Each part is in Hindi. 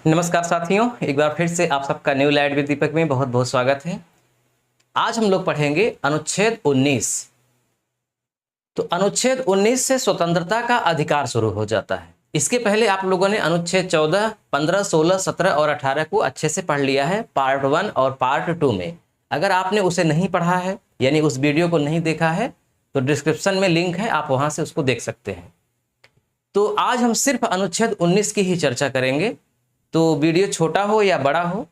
नमस्कार साथियों, एक बार फिर से आप सबका न्यू लाइट विद दीपक में बहुत बहुत स्वागत है। आज हम लोग पढ़ेंगे अनुच्छेद 19। तो अनुच्छेद 19 से स्वतंत्रता का अधिकार शुरू हो जाता है। इसके पहले आप लोगों ने अनुच्छेद 14, 15, 16, 17 और 18 को अच्छे से पढ़ लिया है पार्ट 1 और पार्ट 2 में। अगर आपने उसे नहीं पढ़ा है यानी उस वीडियो को नहीं देखा है तो डिस्क्रिप्शन में लिंक है, आप वहां से उसको देख सकते हैं। तो आज हम सिर्फ अनुच्छेद 19 की ही चर्चा करेंगे। तो वीडियो छोटा हो या बड़ा हो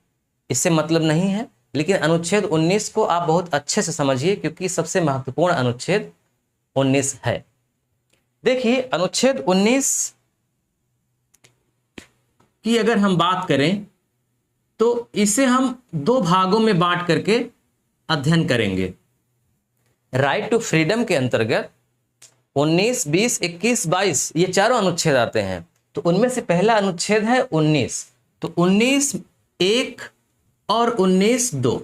इससे मतलब नहीं है, लेकिन अनुच्छेद 19 को आप बहुत अच्छे से समझिए क्योंकि सबसे महत्वपूर्ण अनुच्छेद 19 है। देखिए, अनुच्छेद 19 की अगर हम बात करें तो इसे हम दो भागों में बांट करके अध्ययन करेंगे। राइट टू फ्रीडम के अंतर्गत 19, 20, 21, 22 ये चारों अनुच्छेद आते हैं। तो उनमें से पहला अनुच्छेद है 19। तो 19(1) और 19(2).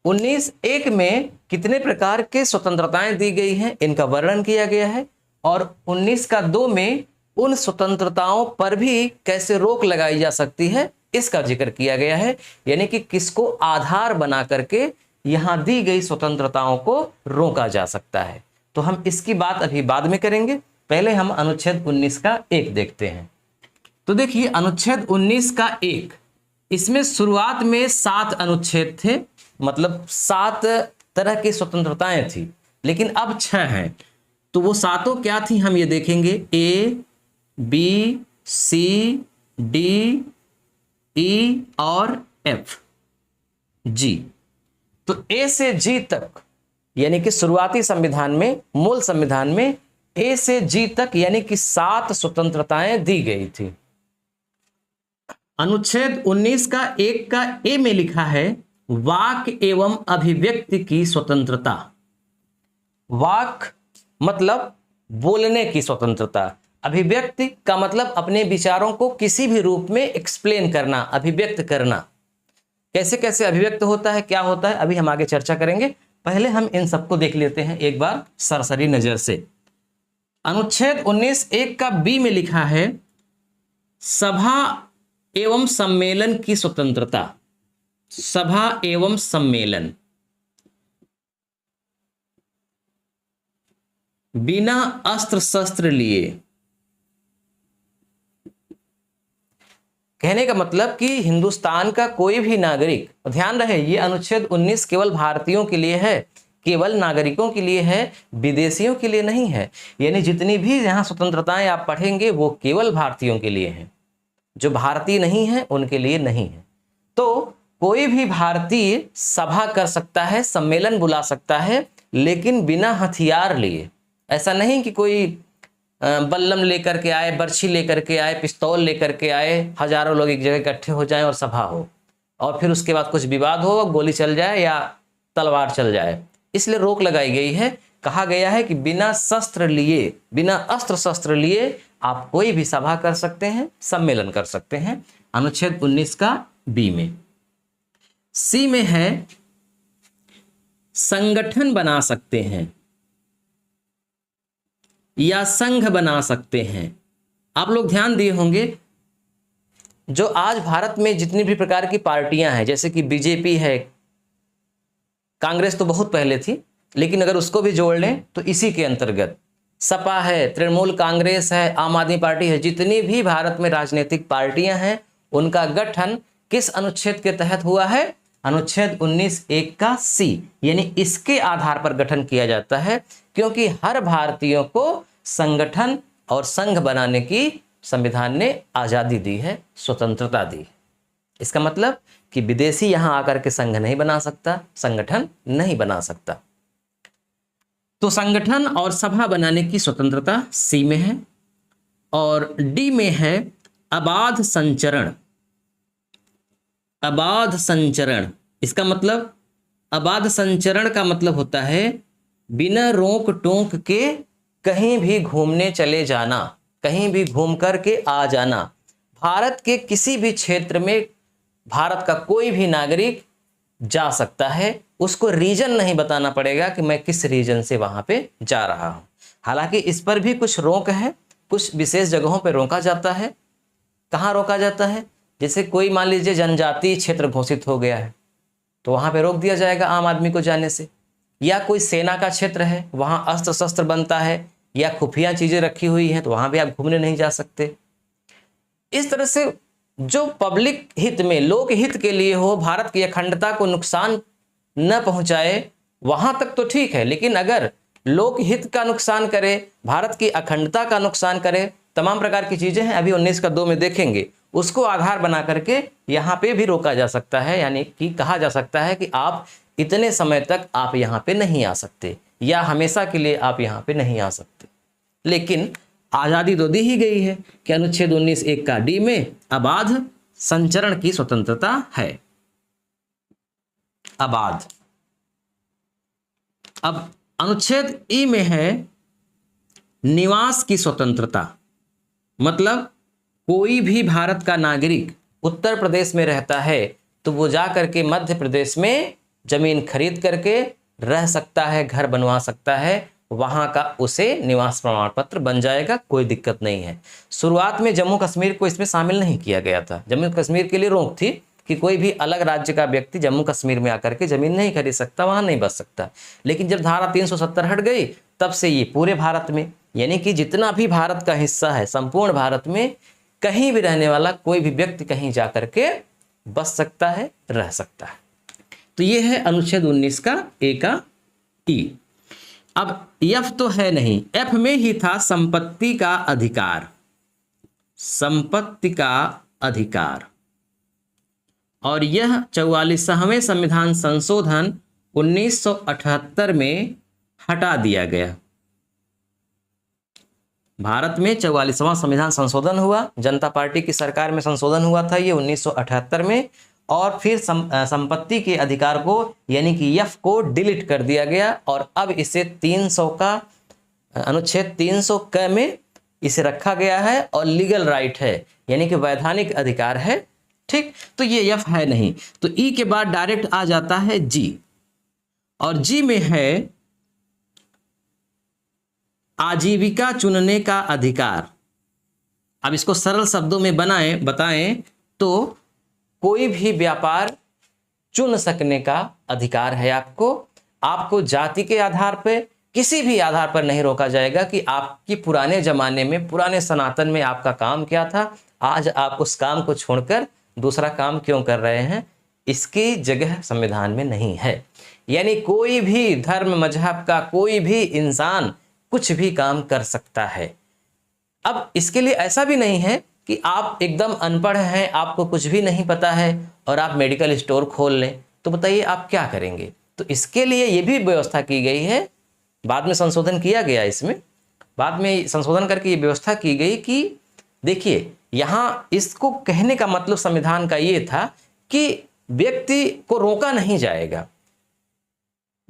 19(1) में कितने प्रकार के स्वतंत्रताएं दी गई हैं इनका वर्णन किया गया है, और 19(2) में उन स्वतंत्रताओं पर भी कैसे रोक लगाई जा सकती है इसका जिक्र किया गया है। यानी कि किसको आधार बना करके यहां दी गई स्वतंत्रताओं को रोका जा सकता है। तो हम इसकी बात अभी बाद में करेंगे, पहले हम अनुच्छेद 19 का 1 देखते हैं। तो देखिए, अनुच्छेद 19 का 1, इसमें शुरुआत में 7 अनुच्छेद थे, मतलब 7 तरह की स्वतंत्रताएं थी, लेकिन अब 6 हैं। तो वो सातों क्या थी हम ये देखेंगे। A, B, C, D, E और F, G। तो A से G तक यानी कि शुरुआती संविधान में, मूल संविधान में A से G तक यानी कि 7 स्वतंत्रताएं दी गई थी। अनुच्छेद 19 का 1 का A में लिखा है वाक एवं अभिव्यक्ति की स्वतंत्रता। वाक मतलब बोलने की स्वतंत्रता, अभिव्यक्ति का मतलब अपने विचारों को किसी भी रूप में एक्सप्लेन करना, अभिव्यक्त करना। कैसे कैसे अभिव्यक्त होता है, क्या होता है, अभी हम आगे चर्चा करेंगे। पहले हम इन सबको देख लेते हैं एक बार सरसरी नजर से। अनुच्छेद 19(1) का B में लिखा है सभा एवं सम्मेलन की स्वतंत्रता। सभा एवं सम्मेलन, बिना अस्त्र शस्त्र लिए। कहने का मतलब कि हिंदुस्तान का कोई भी नागरिक, ध्यान रहे ये अनुच्छेद 19 केवल भारतीयों के लिए है, केवल नागरिकों के लिए है, विदेशियों के लिए नहीं है। यानी जितनी भी यहां स्वतंत्रताएं आप पढ़ेंगे वो केवल भारतीयों के लिए हैं, जो भारतीय नहीं है उनके लिए नहीं है। तो कोई भी भारतीय सभा कर सकता है, सम्मेलन बुला सकता है, लेकिन बिना हथियार लिए। ऐसा नहीं कि कोई बल्लम लेकर के आए, बर्छी लेकर के आए, पिस्तौल लेकर के आए, हजारों लोग एक जगह इकट्ठे हो जाएं और सभा हो, और फिर उसके बाद कुछ विवाद हो, गोली चल जाए या तलवार चल जाए। इसलिए रोक लगाई गई है। कहा गया है कि बिना शस्त्र लिए, बिना अस्त्र शस्त्र लिए आप कोई भी सभा कर सकते हैं, सम्मेलन कर सकते हैं। अनुच्छेद 19 का B में। C में है संगठन बना सकते हैं या संघ बना सकते हैं। आप लोग ध्यान दिए होंगे, जो आज भारत में जितनी भी प्रकार की पार्टियां हैं, जैसे कि बीजेपी है, कांग्रेस तो बहुत पहले थी लेकिन अगर उसको भी जोड़ लें तो इसी के अंतर्गत, सपा है, तृणमूल कांग्रेस है, आम आदमी पार्टी है, जितनी भी भारत में राजनीतिक पार्टियां हैं उनका गठन किस अनुच्छेद के तहत हुआ है? अनुच्छेद 19(1) का C। यानी इसके आधार पर गठन किया जाता है, क्योंकि हर भारतीयों को संगठन और संघ बनाने की संविधान ने आजादी दी है, स्वतंत्रता दी है। इसका मतलब कि विदेशी यहां आकर के संघ नहीं बना सकता, संगठन नहीं बना सकता। तो संगठन और सभा बनाने की स्वतंत्रता C में है। और D में है अबाध संचरण। अबाध संचरण, इसका मतलब, अबाध संचरण का मतलब होता है बिना रोक टोक के कहीं भी घूमने चले जाना, कहीं भी घूम करके आ जाना। भारत के किसी भी क्षेत्र में भारत का कोई भी नागरिक जा सकता है, उसको रीजन नहीं बताना पड़ेगा कि मैं किस रीजन से वहां पे जा रहा हूं। हालांकि इस पर भी कुछ रोक है, कुछ विशेष जगहों पर रोका जाता है, कहाँ रोका जाता है? जैसे कोई मान लीजिए जनजातीय क्षेत्र घोषित हो गया है तो वहाँ पे रोक दिया जाएगा आम आदमी को जाने से, या कोई सेना का क्षेत्र है, वहाँ अस्त्र शस्त्र बनता है या खुफिया चीज़ें रखी हुई हैं तो वहाँ भी आप घूमने नहीं जा सकते। इस तरह से जो पब्लिक हित में, लोक हित के लिए हो, भारत की अखंडता को नुकसान न पहुंचाए, वहां तक तो ठीक है, लेकिन अगर लोक हित का नुकसान करे, भारत की अखंडता का नुकसान करे, तमाम प्रकार की चीजें हैं, अभी 19 का 2 में देखेंगे, उसको आधार बना करके यहाँ पे भी रोका जा सकता है। यानी कि कहा जा सकता है कि आप इतने समय तक आप यहाँ पे नहीं आ सकते, या हमेशा के लिए आप यहाँ पे नहीं आ सकते। लेकिन आज़ादी तो दी ही गई है कि अनुच्छेद 19(1) का डी में अबाध संचरण की स्वतंत्रता है। अबाध। अब अनुच्छेद ई में है निवास की स्वतंत्रता, मतलब कोई भी भारत का नागरिक उत्तर प्रदेश में रहता है तो वो जा करके मध्य प्रदेश में जमीन खरीद करके रह सकता है, घर बनवा सकता है, वहां का उसे निवास प्रमाण पत्र बन जाएगा, कोई दिक्कत नहीं है। शुरुआत में जम्मू कश्मीर को इसमें शामिल नहीं किया गया था, जम्मू कश्मीर के लिए रोक थी कि कोई भी अलग राज्य का व्यक्ति जम्मू कश्मीर में आकर के जमीन नहीं खरीद सकता, वहां नहीं बस सकता। लेकिन जब धारा 370 हट गई तब से ये पूरे भारत में, यानी कि जितना भी भारत का हिस्सा है, संपूर्ण भारत में कहीं भी रहने वाला कोई भी व्यक्ति कहीं जा करके बस सकता है, रह सकता है। तो ये है अनुच्छेद 19 का ए का टी। अब एफ तो है नहीं, एफ में ही था संपत्ति का अधिकार, संपत्ति का अधिकार, और यह 44वें संविधान संशोधन 1978 में हटा दिया गया। भारत में 44वां संविधान संशोधन हुआ, जनता पार्टी की सरकार में संशोधन हुआ था ये 1978 में, और फिर संपत्ति के अधिकार को यानी कि एफ को डिलीट कर दिया गया और अब इसे 300 का अनुच्छेद 300 क में इसे रखा गया है और लीगल राइट है, यानी कि वैधानिक अधिकार है। ठीक, तो ये एफ है नहीं, तो ई के बाद डायरेक्ट आ जाता है जी, और जी में है आजीविका चुनने का अधिकार। अब इसको सरल शब्दों में बताएं तो कोई भी व्यापार चुन सकने का अधिकार है आपको जाति के आधार पे, किसी भी आधार पर नहीं रोका जाएगा कि आपकी पुराने जमाने में, पुराने सनातन में आपका काम क्या था, आज आप उस काम को छोड़कर दूसरा काम क्यों कर रहे हैं, इसकी जगह संविधान में नहीं है। यानी कोई भी धर्म मजहब का कोई भी इंसान कुछ भी काम कर सकता है। अब इसके लिए ऐसा भी नहीं है कि आप एकदम अनपढ़ हैं, आपको कुछ भी नहीं पता है और आप मेडिकल स्टोर खोल लें, तो बताइए आप क्या करेंगे। तो इसके लिए ये भी व्यवस्था की गई है, बाद में संशोधन किया गया, इसमें बाद में संशोधन करके ये व्यवस्था की गई कि देखिए यहाँ इसको कहने का मतलब संविधान का ये था कि व्यक्ति को रोका नहीं जाएगा।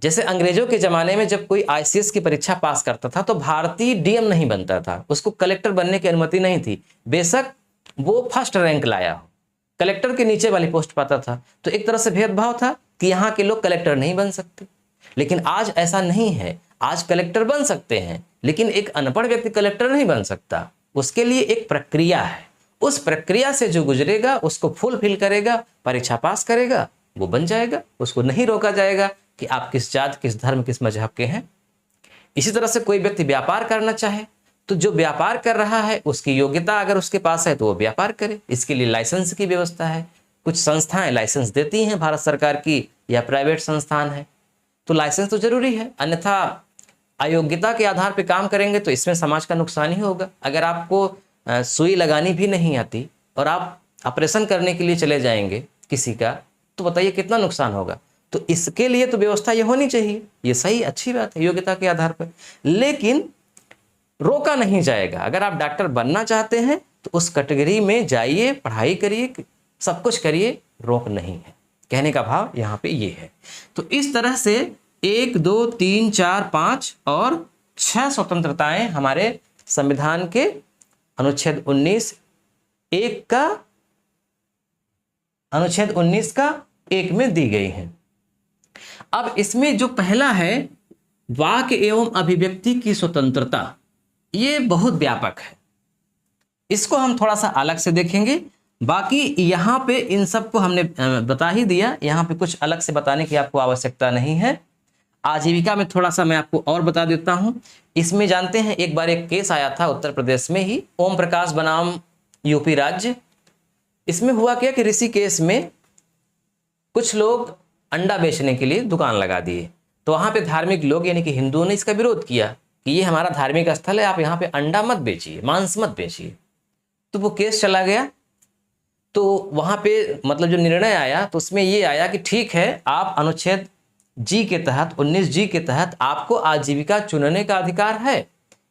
जैसे अंग्रेजों के ज़माने में जब कोई आईसीएस की परीक्षा पास करता था तो भारतीय डीएम नहीं बनता था, उसको कलेक्टर बनने की अनुमति नहीं थी, बेशक वो फर्स्ट रैंक लाया हो, कलेक्टर के नीचे वाली पोस्ट पाता था। तो एक तरह से भेदभाव था कि यहाँ के लोग कलेक्टर नहीं बन सकते। लेकिन आज ऐसा नहीं है, आज कलेक्टर बन सकते हैं, लेकिन एक अनपढ़ व्यक्ति कलेक्टर नहीं बन सकता। उसके लिए एक प्रक्रिया है, उस प्रक्रिया से जो गुजरेगा, उसको फुलफिल करेगा, परीक्षा पास करेगा, वो बन जाएगा। उसको नहीं रोका जाएगा कि आप किस जात, किस धर्म, किस मजहब के हैं। इसी तरह से कोई व्यक्ति व्यापार करना चाहे तो जो व्यापार कर रहा है उसकी योग्यता अगर उसके पास है तो वो व्यापार करे। इसके लिए लाइसेंस की व्यवस्था है, कुछ संस्थाएं लाइसेंस देती हैं भारत सरकार की या प्राइवेट संस्थान है, तो लाइसेंस तो जरूरी है, अन्यथा अयोग्यता के आधार पर काम करेंगे तो इसमें समाज का नुकसान ही होगा। अगर आपको सुई लगानी भी नहीं आती और आप ऑपरेशन करने के लिए चले जाएंगे किसी का, तो बताइए कितना नुकसान होगा। तो इसके लिए तो व्यवस्था ये होनी चाहिए, ये सही अच्छी बात है योग्यता के आधार पर, लेकिन रोका नहीं जाएगा। अगर आप डॉक्टर बनना चाहते हैं तो उस कैटेगरी में जाइए, पढ़ाई करिए, सब कुछ करिए, रोक नहीं है। कहने का भाव यहाँ पे ये है। तो इस तरह से 1, 2, 3, 4, 5 और 6 स्वतंत्रताएं हमारे संविधान के अनुच्छेद 19(1) का अनुच्छेद 19 का 1 में दी गई हैं। अब इसमें जो पहला है वाक एवं अभिव्यक्ति की स्वतंत्रता, ये बहुत व्यापक है। इसको हम थोड़ा सा अलग से देखेंगे। बाकी यहाँ पे इन सबको हमने बता ही दिया, यहाँ पे कुछ अलग से बताने की आपको आवश्यकता नहीं है। आजीविका में थोड़ा सा मैं आपको और बता देता हूँ। इसमें जानते हैं एक बार एक केस आया था उत्तर प्रदेश में ही, ओम प्रकाश बनाम यूपी राज्य। इसमें हुआ क्या कि ऋषिकेश में कुछ लोग अंडा बेचने के लिए दुकान लगा दिए। तो वहाँ पे धार्मिक लोग यानी कि हिंदुओं ने इसका विरोध किया कि ये हमारा धार्मिक स्थल है, आप यहाँ पे अंडा मत बेचिए, मांस मत बेचिए। तो वो केस चला गया। तो वहाँ पे मतलब जो निर्णय आया तो उसमें ये आया कि ठीक है, आप अनुच्छेद जी के तहत 19 जी के तहत आपको आजीविका चुनने का अधिकार है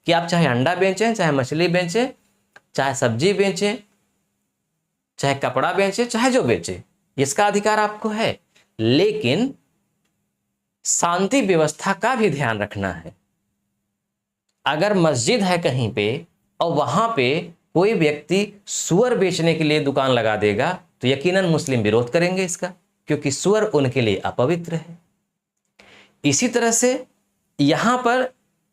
कि आप चाहे अंडा बेचें, चाहे मछली बेचें, चाहे सब्जी बेचें, चाहे कपड़ा बेचें, चाहे जो बेचें, इसका अधिकार आपको है। लेकिन शांति व्यवस्था का भी ध्यान रखना है। अगर मस्जिद है कहीं पे और वहां पे कोई व्यक्ति सूअर बेचने के लिए दुकान लगा देगा तो यकीनन मुस्लिम विरोध करेंगे इसका, क्योंकि सूअर उनके लिए अपवित्र है। इसी तरह से यहाँ पर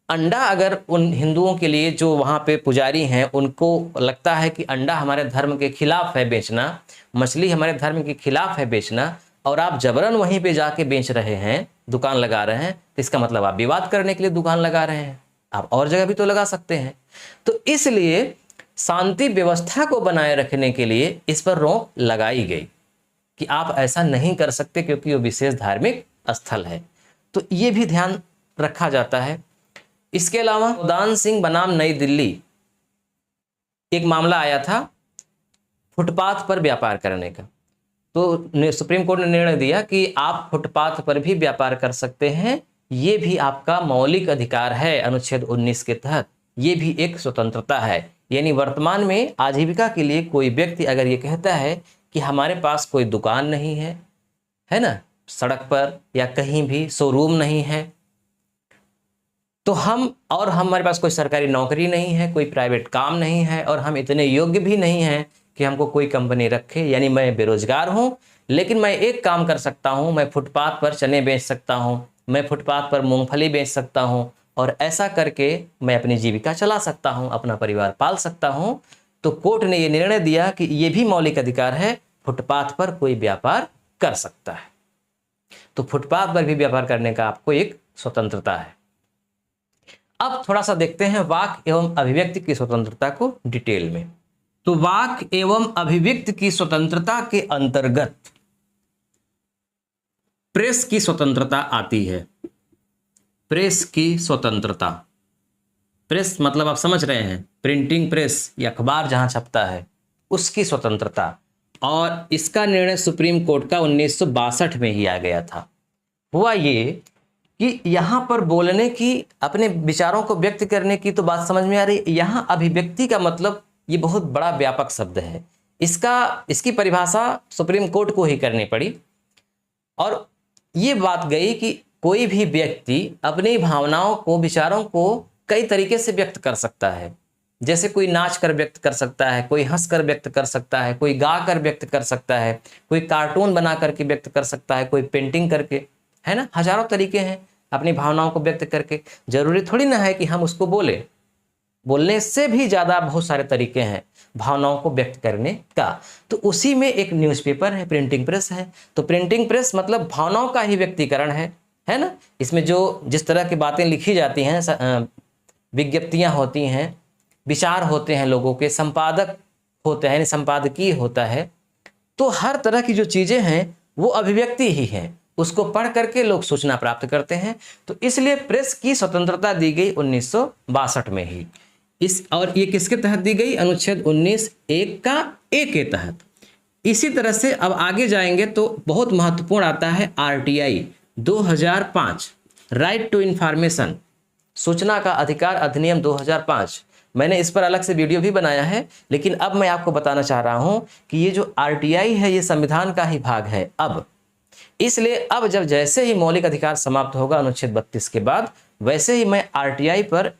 अंडा अगर उन हिंदुओं के लिए जो वहाँ पे पुजारी हैं उनको लगता है कि अंडा हमारे धर्म के खिलाफ है बेचना, मछली हमारे धर्म के खिलाफ है बेचना, और आप जबरन वहीं पे जाके बेच रहे हैं, दुकान लगा रहे हैं, तो इसका मतलब आप विवाद करने के लिए दुकान लगा रहे हैं। आप और जगह भी तो लगा सकते हैं। तो इसलिए शांति व्यवस्था को बनाए रखने के लिए इस पर रोक लगाई गई कि आप ऐसा नहीं कर सकते क्योंकि वो विशेष धार्मिक स्थल है। तो ये भी ध्यान रखा जाता है। इसके अलावा गोदान सिंह बनाम नई दिल्ली एक मामला आया था फुटपाथ पर व्यापार करने का। तो सुप्रीम कोर्ट ने निर्णय दिया कि आप फुटपाथ पर भी व्यापार कर सकते हैं, ये भी आपका मौलिक अधिकार है अनुच्छेद 19 के तहत, ये भी एक स्वतंत्रता है। यानी वर्तमान में आजीविका के लिए कोई व्यक्ति अगर ये कहता है कि हमारे पास कोई दुकान नहीं है ना, सड़क पर या कहीं भी शोरूम नहीं है, तो हमारे पास कोई सरकारी नौकरी नहीं है, कोई प्राइवेट काम नहीं है, और हम इतने योग्य भी नहीं हैं कि हमको कोई कंपनी रखे, यानी मैं बेरोजगार हूं, लेकिन मैं एक काम कर सकता हूं, मैं फुटपाथ पर चने बेच सकता हूं, मैं फुटपाथ पर मूंगफली बेच सकता हूं, और ऐसा करके मैं अपनी जीविका चला सकता हूं, अपना परिवार पाल सकता हूं। तो कोर्ट ने यह निर्णय दिया कि यह भी मौलिक अधिकार है, फुटपाथ पर कोई व्यापार कर सकता है। तो फुटपाथ पर भी व्यापार करने का आपको एक स्वतंत्रता है। अब थोड़ा सा देखते हैं वाक एवं अभिव्यक्ति की स्वतंत्रता को डिटेल में। तो वाक एवं अभिव्यक्ति की स्वतंत्रता के अंतर्गत प्रेस की स्वतंत्रता आती है। प्रेस की स्वतंत्रता, प्रेस मतलब आप समझ रहे हैं, प्रिंटिंग प्रेस या अखबार जहां छपता है, उसकी स्वतंत्रता। और इसका निर्णय सुप्रीम कोर्ट का 1962 में ही आ गया था। हुआ ये कि यहाँ पर बोलने की, अपने विचारों को व्यक्त करने की तो बात समझ में आ रही। यहाँ अभिव्यक्ति का मतलब ये बहुत बड़ा व्यापक शब्द है, इसकी परिभाषा सुप्रीम कोर्ट को ही करनी पड़ी। और ये बात गई कि कोई भी व्यक्ति अपनी भावनाओं को, विचारों को कई तरीके से व्यक्त कर सकता है। जैसे कोई नाच कर व्यक्त कर सकता है, कोई हंस कर व्यक्त कर सकता है, कोई गा कर व्यक्त कर सकता है, कोई कार्टून बना करके व्यक्त कर सकता है, कोई पेंटिंग करके, है ना। हजारों तरीके हैं अपनी भावनाओं को व्यक्त करके। जरूरी थोड़ी ना है कि हम उसको बोलने से भी ज़्यादा बहुत सारे तरीके हैं भावनाओं को व्यक्त करने का। तो उसी में एक न्यूज़पेपर है, प्रिंटिंग प्रेस है। तो प्रिंटिंग प्रेस मतलब भावनाओं का ही व्यक्तीकरण है ना। इसमें जिस तरह की बातें लिखी जाती हैं, विज्ञप्तियां होती हैं, विचार होते हैं लोगों के, संपादक होते हैं, संपादकीय होता है, तो हर तरह की जो चीज़ें हैं वो अभिव्यक्ति ही है। उसको पढ़ करके लोग सूचना प्राप्त करते हैं। तो इसलिए प्रेस की स्वतंत्रता दी गई 1962 में ही। और ये किसके तहत दी गई? अनुच्छेद 19(1) का ए के तहत। इसी तरह से अब आगे जाएंगे तो बहुत महत्वपूर्ण आता है RTI 2005, राइट टू इंफॉर्मेशन, सूचना का अधिकार अधिनियम 2005। मैंने इस पर अलग से वीडियो भी बनाया है, लेकिन अब मैं आपको बताना चाह रहा हूं कि ये जो RTI है ये संविधान का ही भाग है अब। इसलिए अब जैसे ही मौलिक अधिकार समाप्त होगा अनुच्छेद 32 के बाद, वैसे ही मैं RTI पर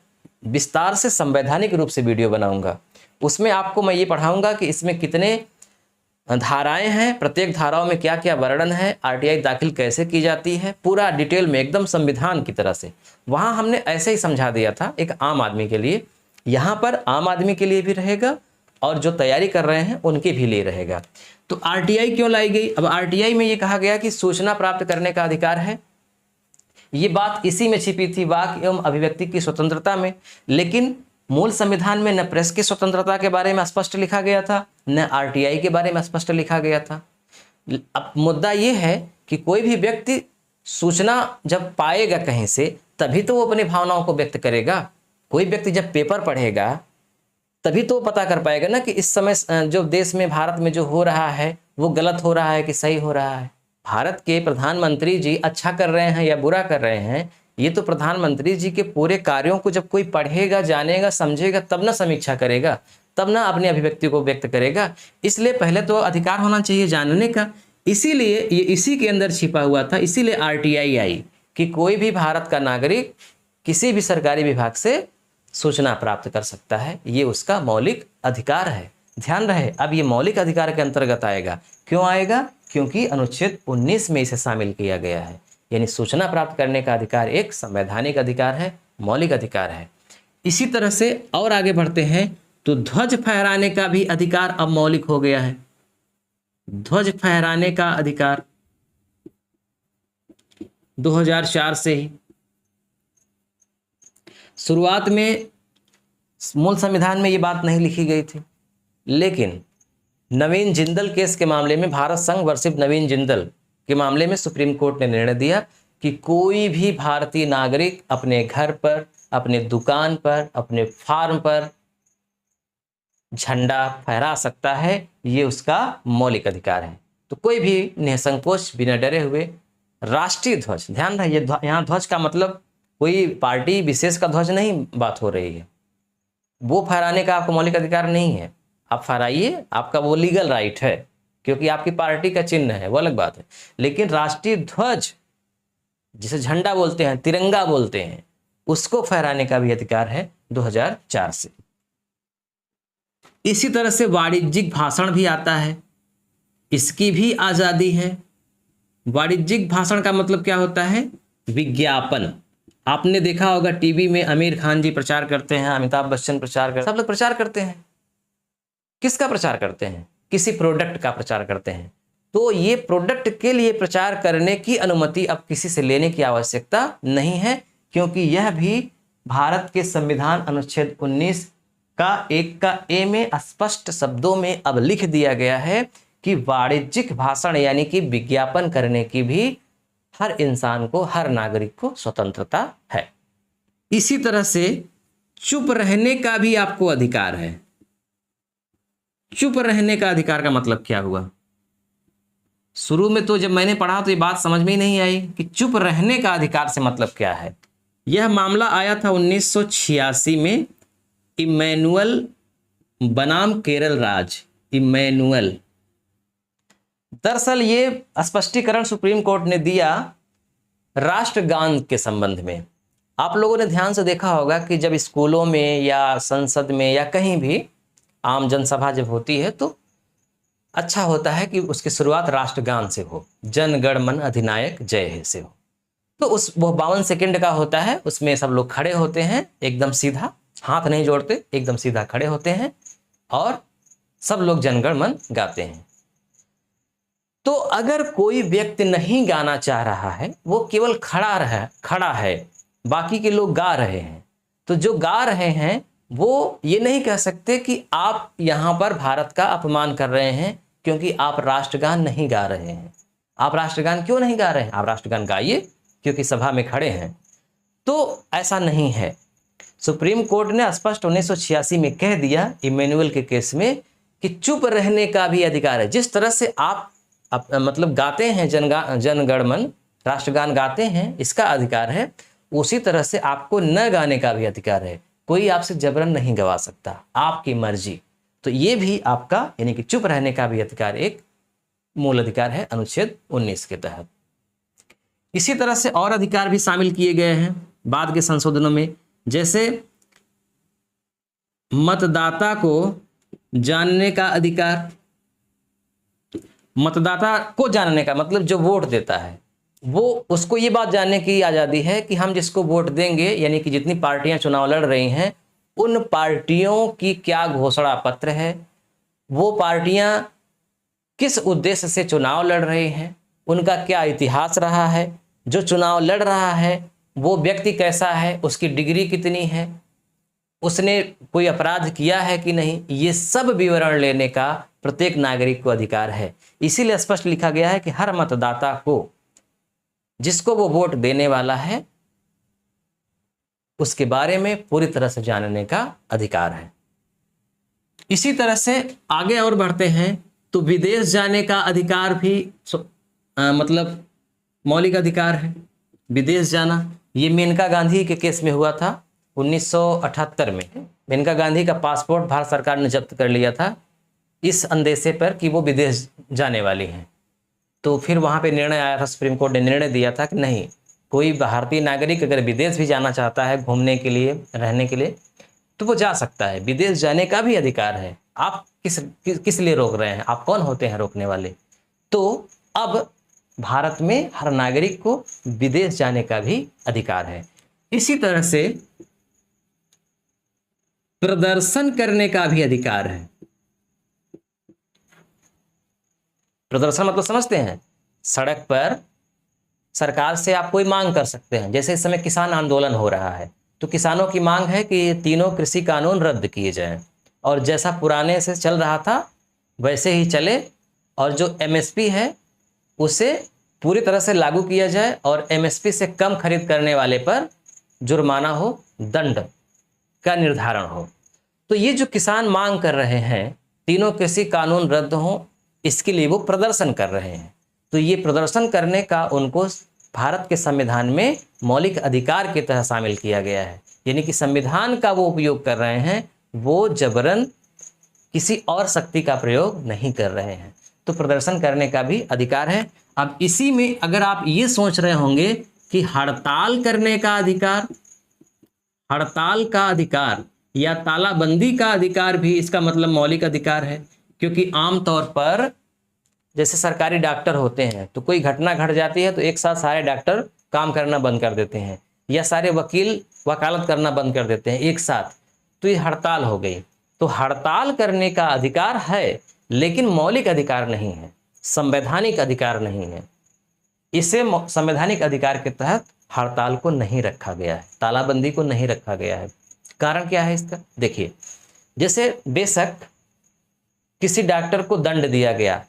विस्तार से संवैधानिक रूप से वीडियो बनाऊंगा। उसमें आपको मैं ये पढ़ाऊंगा कि इसमें कितने धाराएं हैं, प्रत्येक धाराओं में क्या क्या वर्णन है, RTI दाखिल कैसे की जाती है, पूरा डिटेल में एकदम संविधान की तरह से। वहाँ हमने ऐसे ही समझा दिया था एक आम आदमी के लिए, यहाँ पर आम आदमी के लिए भी रहेगा और जो तैयारी कर रहे हैं उनके भी लिए रहेगा। तो आरटीआई क्यों लाई गई? अब आरटीआई में ये कहा गया कि सूचना प्राप्त करने का अधिकार है। ये बात इसी में छिपी थी, वाक एवं अभिव्यक्ति की स्वतंत्रता में, लेकिन मूल संविधान में न प्रेस की स्वतंत्रता के बारे में स्पष्ट लिखा गया था, न आरटीआई के बारे में स्पष्ट लिखा गया था। अब मुद्दा ये है कि कोई भी व्यक्ति सूचना जब पाएगा कहीं से तभी तो वो अपनी भावनाओं को व्यक्त करेगा। कोई व्यक्ति जब पेपर पढ़ेगा तभी तो पता कर पाएगा ना कि इस समय जो देश में, भारत में जो हो रहा है वो गलत हो रहा है कि सही हो रहा है। भारत के प्रधानमंत्री जी अच्छा कर रहे हैं या बुरा कर रहे हैं, ये तो प्रधानमंत्री जी के पूरे कार्यों को जब कोई पढ़ेगा, जानेगा, समझेगा, तब ना समीक्षा करेगा, तब ना अपनी अभिव्यक्ति को व्यक्त करेगा। इसलिए पहले तो अधिकार होना चाहिए जानने का। इसीलिए ये इसी के अंदर छिपा हुआ था। इसीलिए आरटीआई आई कि कोई भी भारत का नागरिक किसी भी सरकारी विभाग से सूचना प्राप्त कर सकता है, ये उसका मौलिक अधिकार है। ध्यान रहे, अब ये मौलिक अधिकार के अंतर्गत आएगा। क्यों आएगा? क्योंकि अनुच्छेद 19 में इसे शामिल किया गया है। यानी सूचना प्राप्त करने का अधिकार एक संवैधानिक अधिकार है, मौलिक अधिकार है। इसी तरह से और आगे बढ़ते हैं तो ध्वज फहराने का भी अधिकार अब मौलिक हो गया है। ध्वज फहराने का अधिकार 2004 से ही, शुरुआत में मूल संविधान में ये बात नहीं लिखी गई थी, लेकिन नवीन जिंदल केस के मामले में, भारत संघ वर्सेस नवीन जिंदल के मामले में सुप्रीम कोर्ट ने निर्णय दिया कि कोई भी भारतीय नागरिक अपने घर पर, अपने दुकान पर, अपने फार्म पर झंडा फहरा सकता है। ये उसका मौलिक अधिकार है। तो कोई भी निसंकोच, बिना डरे हुए राष्ट्रीय ध्वज, ध्यान रहे यहाँ ध्वज का मतलब कोई पार्टी विशेष का ध्वज नहीं बात हो रही है, वो फहराने का आपको मौलिक अधिकार नहीं है। आप फहराइए, आपका वो लीगल राइट है, क्योंकि आपकी पार्टी का चिन्ह है, वो अलग बात है। लेकिन राष्ट्रीय ध्वज, जिसे झंडा बोलते हैं, तिरंगा बोलते हैं, उसको फहराने का भी अधिकार है 2004 से। इसी तरह से वाणिज्यिक भाषण भी आता है, इसकी भी आजादी है। वाणिज्यिक भाषण का मतलब क्या होता है? विज्ञापन। आपने देखा होगा टीवी में आमिर खान जी प्रचार करते हैं, अमिताभ बच्चन प्रचार करते हैं, सब लोग प्रचार करते हैं। किसका प्रचार करते हैं? किसी प्रोडक्ट का प्रचार करते हैं। तो ये प्रोडक्ट के लिए प्रचार करने की अनुमति अब किसी से लेने की आवश्यकता नहीं है, क्योंकि यह भी भारत के संविधान अनुच्छेद 19 का 1 का ए में स्पष्ट शब्दों में अब लिख दिया गया है कि वाणिज्यिक भाषण यानी कि विज्ञापन करने की भी हर इंसान को, हर नागरिक को स्वतंत्रता है। इसी तरह से चुप रहने का भी आपको अधिकार है। चुप रहने का अधिकार का मतलब क्या हुआ? शुरू में तो जब मैंने पढ़ा तो ये बात समझ में ही नहीं आई कि चुप रहने का अधिकार से मतलब क्या है। यह मामला आया था 1986 में, इमैनुअल बनाम केरल राज, इमैनुअल। दरअसल ये स्पष्टीकरण सुप्रीम कोर्ट ने दिया राष्ट्रगान के संबंध में। आप लोगों ने ध्यान से देखा होगा कि जब स्कूलों में या संसद में या कहीं भी आम जनसभा जब होती है तो अच्छा होता है कि उसकी शुरुआत राष्ट्रगान से हो, जन गण मन अधिनायक जय हे से हो। तो वो 52 सेकंड का होता है। उसमें सब लोग खड़े होते हैं, एकदम सीधा, हाथ नहीं जोड़ते, एकदम सीधा खड़े होते हैं और सब लोग जनगण मन गाते हैं। तो अगर कोई व्यक्ति नहीं गाना चाह रहा है, वो केवल खड़ा है, बाकी के लोग गा रहे हैं, तो जो गा रहे हैं वो ये नहीं कह सकते कि आप यहाँ पर भारत का अपमान कर रहे हैं, क्योंकि आप राष्ट्रगान नहीं गा रहे हैं। आप राष्ट्रगान क्यों नहीं गा रहे हैं? आप राष्ट्रगान गाइए, क्योंकि सभा में खड़े हैं। तो ऐसा नहीं है। सुप्रीम कोर्ट ने स्पष्ट 1986 में कह दिया इमैनुअल के केस में कि चुप रहने का भी अधिकार है। जिस तरह से आप मतलब गाते हैं जनगण मन, राष्ट्रगान गाते हैं, इसका अधिकार है, उसी तरह से आपको न गाने का भी अधिकार है। कोई आपसे जबरन नहीं गवा सकता, आपकी मर्जी। तो ये भी आपका यानी कि चुप रहने का भी अधिकार एक मूल अधिकार है अनुच्छेद 19 के तहत। इसी तरह से और अधिकार भी शामिल किए गए हैं बाद के संशोधनों में, जैसे मतदाता को जानने का अधिकार। मतदाता को जानने का मतलब जो वोट देता है, वो उसको ये बात जानने की आज़ादी है कि हम जिसको वोट देंगे, यानी कि जितनी पार्टियां चुनाव लड़ रही हैं, उन पार्टियों की क्या घोषणा पत्र है, वो पार्टियां किस उद्देश्य से चुनाव लड़ रही हैं, उनका क्या इतिहास रहा है, जो चुनाव लड़ रहा है वो व्यक्ति कैसा है, उसकी डिग्री कितनी है, उसने कोई अपराध किया है कि नहीं, ये सब विवरण लेने का प्रत्येक नागरिक को अधिकार है। इसीलिए स्पष्ट लिखा गया है कि हर मतदाता को, जिसको वो वोट देने वाला है, उसके बारे में पूरी तरह से जानने का अधिकार है। इसी तरह से आगे और बढ़ते हैं तो विदेश जाने का अधिकार भी मतलब मौलिक अधिकार है। विदेश जाना, ये मेनका गांधी के केस में हुआ था 1978 में। मेनका गांधी का पासपोर्ट भारत सरकार ने जब्त कर लिया था इस अंदेशे पर कि वो विदेश जाने वाली हैं। तो फिर वहाँ पे निर्णय आया था, सुप्रीम कोर्ट ने निर्णय दिया था कि नहीं, कोई भारतीय नागरिक अगर विदेश भी जाना चाहता है घूमने के लिए, रहने के लिए, तो वो जा सकता है। विदेश जाने का भी अधिकार है। आप किस लिए रोक रहे हैं? आप कौन होते हैं रोकने वाले? तो अब भारत में हर नागरिक को विदेश जाने का भी अधिकार है। इसी तरह से प्रदर्शन करने का भी अधिकार है। प्रदर्शन मतलब समझते हैं? सड़क पर सरकार से आप कोई मांग कर सकते हैं। जैसे इस समय किसान आंदोलन हो रहा है, तो किसानों की मांग है कि तीनों कृषि कानून रद्द किए जाएं और जैसा पुराने से चल रहा था वैसे ही चले, और जो एमएसपी है उसे पूरी तरह से लागू किया जाए और एमएसपी से कम खरीद करने वाले पर जुर्माना हो, दंड का निर्धारण हो। तो ये जो किसान मांग कर रहे हैं तीनों कृषि कानून रद्द हों, इसके लिए वो प्रदर्शन कर रहे हैं। तो ये प्रदर्शन करने का उनको भारत के संविधान में मौलिक अधिकार की तरह शामिल किया गया है। यानी कि संविधान का वो उपयोग कर रहे हैं, वो जबरन किसी और शक्ति का प्रयोग नहीं कर रहे हैं। तो प्रदर्शन करने का भी अधिकार है। अब इसी में अगर आप ये सोच रहे होंगे कि हड़ताल करने का अधिकार, हड़ताल का अधिकार या तालाबंदी का अधिकार भी इसका मतलब मौलिक अधिकार है, क्योंकि आमतौर पर जैसे सरकारी डॉक्टर होते हैं तो कोई घटना घट जाती है तो एक साथ सारे डॉक्टर काम करना बंद कर देते हैं, या सारे वकील वकालत करना बंद कर देते हैं एक साथ, तो ये हड़ताल हो गई। तो हड़ताल करने का अधिकार है लेकिन मौलिक अधिकार नहीं है, संवैधानिक अधिकार नहीं है। इसे संवैधानिक अधिकार के तहत हड़ताल को नहीं रखा गया है, तालाबंदी को नहीं रखा गया है। कारण क्या है इसका? देखिए, जैसे बेशक किसी डॉक्टर को दंड दिया गया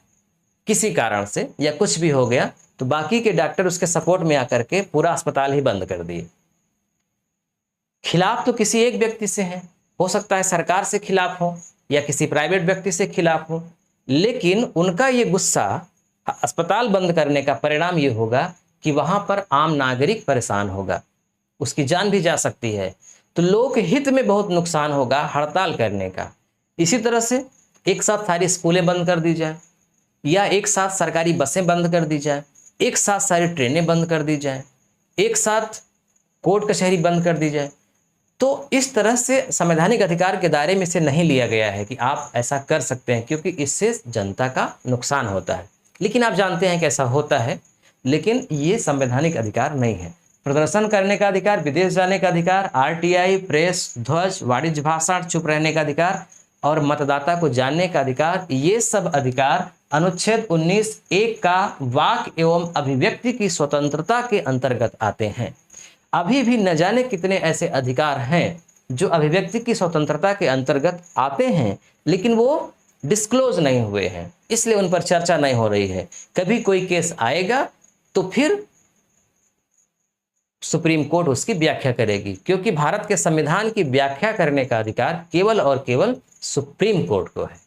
किसी कारण से या कुछ भी हो गया, तो बाकी के डॉक्टर उसके सपोर्ट में आकर के पूरा अस्पताल ही बंद कर दिए। खिलाफ तो किसी एक व्यक्ति से है, हो सकता है सरकार से खिलाफ हो या किसी प्राइवेट व्यक्ति से खिलाफ हो, लेकिन उनका ये गुस्सा अस्पताल बंद करने का परिणाम ये होगा कि वहां पर आम नागरिक परेशान होगा, उसकी जान भी जा सकती है। तो लोक हित में बहुत नुकसान होगा हड़ताल करने का। इसी तरह से एक साथ सारी स्कूलें बंद कर दी जाए, या एक साथ सरकारी बसें बंद कर दी जाए, एक साथ सारी ट्रेनें बंद कर दी जाए, एक साथ कोर्ट कचहरी बंद कर दी जाए, तो इस तरह से संवैधानिक अधिकार के दायरे में से नहीं लिया गया है कि आप ऐसा कर सकते हैं, क्योंकि इससे जनता का नुकसान होता है। लेकिन आप जानते हैं कि ऐसा होता है, लेकिन ये संवैधानिक अधिकार नहीं है। प्रदर्शन करने का अधिकार, विदेश जाने का अधिकार, आरटीआई, प्रेस, ध्वज, वाणिज्य भाषण, चुप रहने का अधिकार और मतदाता को जानने का अधिकार, ये सब अधिकार अनुच्छेद 19(1) का वाक एवं अभिव्यक्ति की स्वतंत्रता के अंतर्गत आते हैं। अभी भी न जाने कितने ऐसे अधिकार हैं जो अभिव्यक्ति की स्वतंत्रता के अंतर्गत आते हैं, लेकिन वो डिस्क्लोज नहीं हुए हैं, इसलिए उन पर चर्चा नहीं हो रही है। कभी कोई केस आएगा तो फिर सुप्रीम कोर्ट उसकी व्याख्या करेगी, क्योंकि भारत के संविधान की व्याख्या करने का अधिकार केवल और केवल सुप्रीम कोर्ट को है।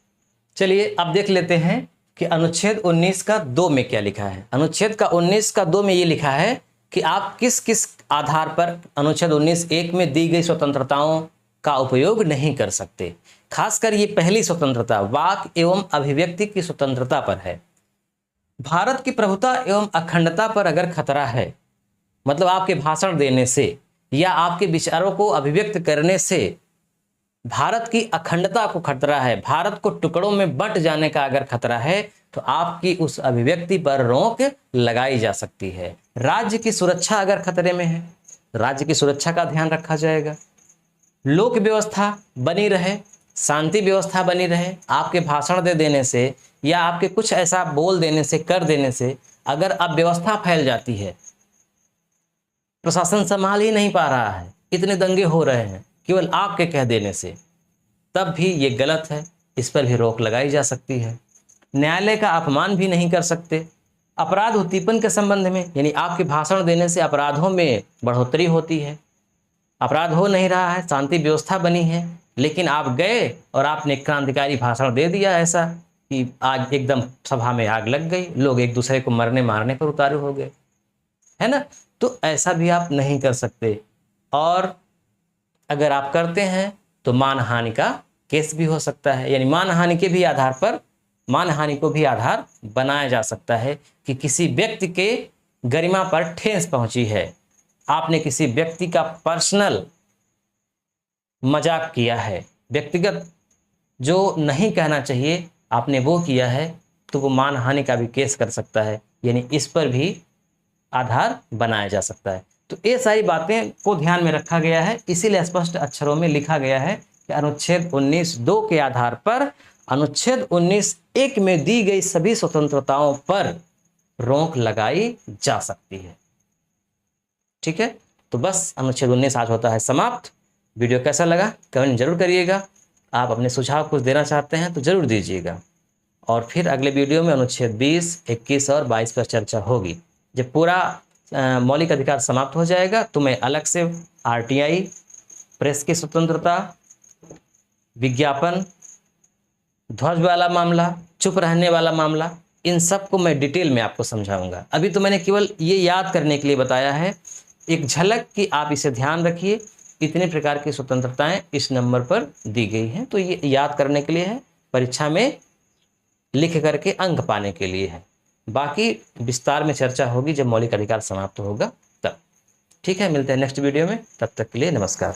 चलिए अब देख लेते हैं कि अनुच्छेद 19 का 2 में क्या लिखा है। अनुच्छेद का 19 का 2 में ये लिखा है कि आप किस किस आधार पर अनुच्छेद 19(1) में दी गई स्वतंत्रताओं का उपयोग नहीं कर सकते। खासकर ये पहली स्वतंत्रता, वाक एवं अभिव्यक्ति की स्वतंत्रता पर है। भारत की प्रभुता एवं अखंडता पर अगर खतरा है, मतलब आपके भाषण देने से या आपके विचारों को अभिव्यक्त करने से भारत की अखंडता को खतरा है, भारत को टुकड़ों में बंट जाने का अगर खतरा है, तो आपकी उस अभिव्यक्ति पर रोक लगाई जा सकती है। राज्य की सुरक्षा अगर खतरे में है, राज्य की सुरक्षा का ध्यान रखा जाएगा। लोक व्यवस्था बनी रहे, शांति व्यवस्था बनी रहे। आपके भाषण दे देने से या आपके कुछ ऐसा बोल देने से, कर देने से अगर अव्यवस्था फैल जाती है, प्रशासन संभाल ही नहीं पा रहा है, इतने दंगे हो रहे हैं केवल आपके कह देने से, तब भी ये गलत है, इस पर भी रोक लगाई जा सकती है। न्यायालय का अपमान भी नहीं कर सकते। अपराध उद्दीपन के संबंध में, यानी आपके भाषण देने से अपराधों में बढ़ोतरी होती है। अपराध हो नहीं रहा है, शांति व्यवस्था बनी है, लेकिन आप गए और आपने क्रांतिकारी भाषण दे दिया ऐसा कि आज एकदम सभा में आग लग गई, लोग एक दूसरे को मरने मारने पर उतारू हो गए, है ना। तो ऐसा भी आप नहीं कर सकते, और अगर आप करते हैं तो मानहानि का केस भी हो सकता है। यानी मानहानि के भी आधार पर, मानहानि को भी आधार बनाया जा सकता है कि किसी व्यक्ति के गरिमा पर ठेस पहुंची है, आपने किसी व्यक्ति का पर्सनल मजाक किया है, व्यक्तिगत जो नहीं कहना चाहिए आपने वो किया है, तो वो मानहानि का भी केस कर सकता है। यानी इस पर भी आधार बनाया जा सकता है। तो ये सारी बातें को ध्यान में रखा गया है, इसीलिए स्पष्ट अक्षरों में लिखा गया है कि अनुच्छेद 19(2) के आधार पर अनुच्छेद 19(1) में दी गई सभी स्वतंत्रताओं पर रोक लगाई जा सकती है। ठीक है, तो बस अनुच्छेद 19 आज होता है समाप्त। वीडियो कैसा लगा कमेंट जरूर करिएगा। आप अपने सुझाव कुछ देना चाहते हैं तो जरूर दीजिएगा, और फिर अगले वीडियो में अनुच्छेद 20, 21 और 22 पर चर्चा होगी। जब पूरा मौलिक अधिकार समाप्त हो जाएगा तो मैं अलग से आरटीआई, प्रेस की स्वतंत्रता, विज्ञापन, ध्वज वाला मामला, चुप रहने वाला मामला, इन सब को मैं डिटेल में आपको समझाऊंगा। अभी तो मैंने केवल ये याद करने के लिए बताया है, एक झलक कि आप इसे ध्यान रखिए। इतने प्रकार की स्वतंत्रताएं इस नंबर पर दी गई हैं, तो ये याद करने के लिए है, परीक्षा में लिख करके अंक पाने के लिए है। बाकी विस्तार में चर्चा होगी जब मौलिक अधिकार समाप्त होगा तब। ठीक है, मिलते हैं नेक्स्ट वीडियो में, तब तक के लिए नमस्कार।